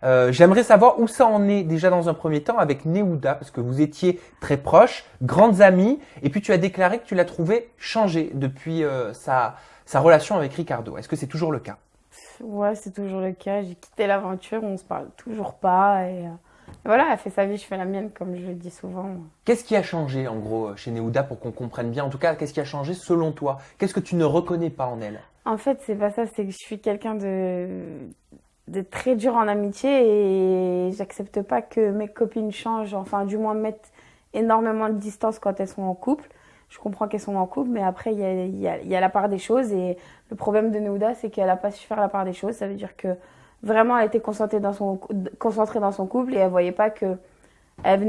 J'aimerais savoir où ça en est déjà dans un premier temps avec Néouda, parce que vous étiez très proches, grandes amies, et puis tu as déclaré que tu l'as trouvé changé depuis sa relation avec Ricardo. Est-ce que c'est toujours le cas? Ouais, c'est toujours le cas. J'ai quitté l'aventure, on se parle toujours pas. Et voilà, elle fait sa vie, je fais la mienne, comme je le dis souvent. Qu'est-ce qui a changé en gros chez Néouda pour qu'on comprenne bien? En tout cas, qu'est-ce qui a changé selon toi? Qu'est-ce que tu ne reconnais pas en elle? En fait, c'est pas ça, c'est que je suis quelqu'un de très dur en amitié et j'accepte pas que mes copines changent, enfin, du moins mettent énormément de distance quand elles sont en couple. Je comprends qu'elles sont en couple, mais après, il y a la part des choses. Et le problème de Néouda, c'est qu'elle n'a pas su faire la part des choses. Ça veut dire que vraiment, elle était concentrée dans son couple et elle voyait pas que elle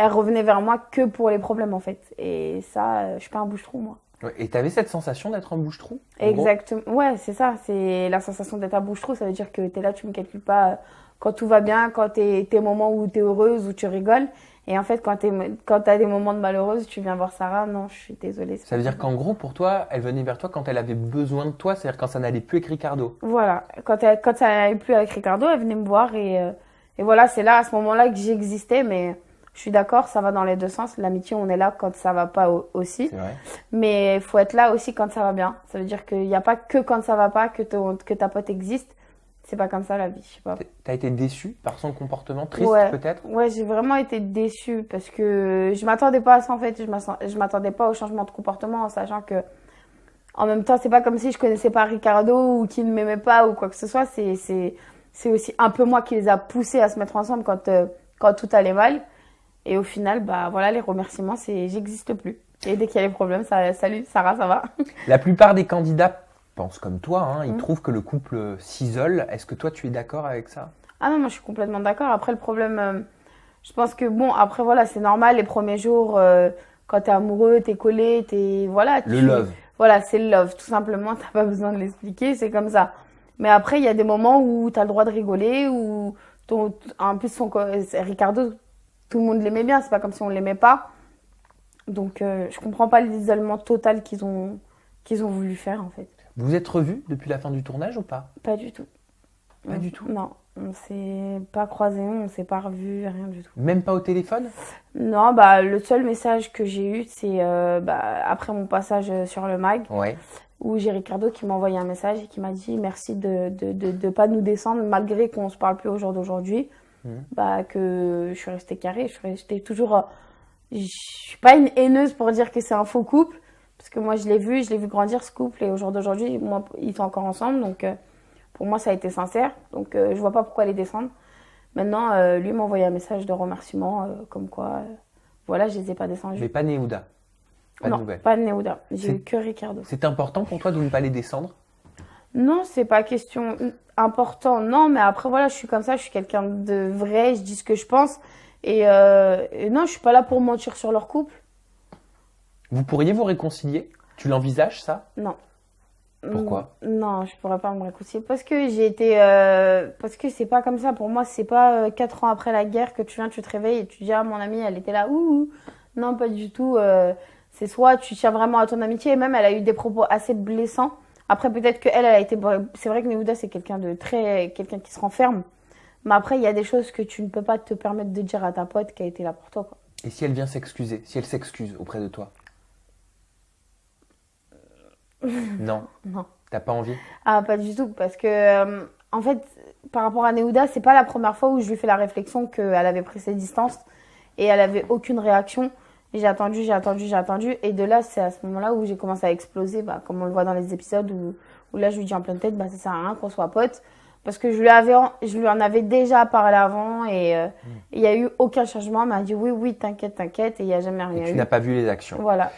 revenait vers moi que pour les problèmes, en fait. Et ça, je suis pas un bouche-trou, moi. Ouais, et tu avais cette sensation d'être un bouche-trou en gros? Exactement. Ouais, c'est ça. C'est la sensation d'être un bouche-trou. Ça veut dire que tu es là, tu me calcules pas quand tout va bien, quand tes moments où tu es heureuse, où tu rigoles. Et en fait, quand tu as des moments de malheureuse, tu viens voir Sarah. Non, je suis désolée. Ça veut dire qu'en gros, pour toi, elle venait vers toi quand elle avait besoin de toi, c'est-à-dire quand ça n'allait plus avec Ricardo. Voilà. Quand ça n'allait plus avec Ricardo, elle venait me voir. Et voilà, c'est là, à ce moment-là, que j'existais. Mais je suis d'accord, ça va dans les deux sens. L'amitié, on est là quand ça va pas aussi. C'est vrai. Mais il faut être là aussi quand ça va bien. Ça veut dire qu'il n'y a pas que quand ça va pas que ta pote existe. C'est pas comme ça la vie, je sais pas. T'as été déçue par son comportement, triste Ouais, peut-être? ouais, j'ai vraiment été déçue parce que je m'attendais pas à ça en fait. Je m'attendais pas au changement de comportement en sachant que, en même temps, c'est pas comme si je connaissais pas Ricardo ou qu'il ne m'aimait pas ou quoi que ce soit. C'est aussi un peu moi qui les a poussés à se mettre ensemble quand tout allait mal. Et au final, bah voilà, les remerciements, j'existe plus. Et dès qu'il y a les problèmes, salut, Sarah, ça va? La plupart des candidats pensent comme toi, hein, ils Mm. trouvent que le couple s'isole. Est-ce que toi, tu es d'accord avec ça? Ah non, moi je suis complètement d'accord. Après, le problème, je pense que bon, après voilà, c'est normal les premiers jours, quand t'es amoureux, t'es collé, voilà, Le love. voilà, c'est le love, tout simplement, t'as pas besoin de l'expliquer, c'est comme ça. Mais après, il y a des moments où t'as le droit de rigoler, en plus, Ricardo, tout le monde l'aimait bien, c'est pas comme si on l'aimait pas. Donc, je comprends pas l'isolement total qu'ils ont voulu faire en fait. Vous vous êtes revus depuis la fin du tournage ou pas? Pas du tout. Pas du tout. Non, on s'est pas croisés, on s'est pas revus, rien du tout. Même pas au téléphone? Non, bah le seul message que j'ai eu, c'est après mon passage sur le mag, Ouais. où j'ai Ricardo qui m'a envoyé un message et qui m'a dit merci de pas nous descendre malgré qu'on se parle plus au jour d'aujourd'hui. Bah que je suis restée carrée, je suis restée toujours. Je suis pas une haineuse pour dire que c'est un faux couple, parce que moi je l'ai vu grandir ce couple et au jour d'aujourd'hui, moi ils sont encore ensemble, donc pour moi ça a été sincère, donc je vois pas pourquoi les descendre. Maintenant, lui m'a envoyé un message de remerciement, comme quoi, voilà, je les ai pas descendus. Mais pas Néouda. Pas de Non, nouvelles. pas de Néouda. J'ai C'est- eu que Ricardo. C'est important pour toi de ne pas les descendre? Non, c'est pas question important, non, mais après voilà, je suis comme ça, je suis quelqu'un de vrai, je dis ce que je pense. Et non, je suis pas là pour mentir sur leur couple. Vous pourriez vous réconcilier? Tu l'envisages ça? Non. Pourquoi? Non, je pourrais pas me réconcilier parce que parce que c'est pas comme ça. Pour moi, c'est pas 4 ans après la guerre que tu viens, tu te réveilles et tu dis ah mon amie, elle était là. Ouh. Non, pas du tout. C'est soit tu tiens vraiment à ton amitié et même elle a eu des propos assez blessants. Après peut-être que elle a été. C'est vrai que Néouda c'est quelqu'un qui se renferme. Mais après il y a des choses que tu ne peux pas te permettre de dire à ta pote qui a été là pour toi, quoi. Et si elle vient s'excuser? Si elle s'excuse auprès de toi? Non. Non. T'as pas envie? Ah, pas du tout, parce que, en fait, par rapport à Néouda, c'est pas la première fois où je lui fais la réflexion qu'elle avait pris ses distances et elle avait aucune réaction. Et j'ai attendu, et de là, c'est à ce moment-là où j'ai commencé à exploser, bah, comme on le voit dans les épisodes où là, je lui dis en pleine tête, bah, ça sert à rien qu'on soit potes, parce que je lui en avais déjà parlé avant et il y a eu aucun changement. Elle m'a dit oui, t'inquiète, et il y a jamais Et rien tu eu. n'as pas vu les actions. Voilà.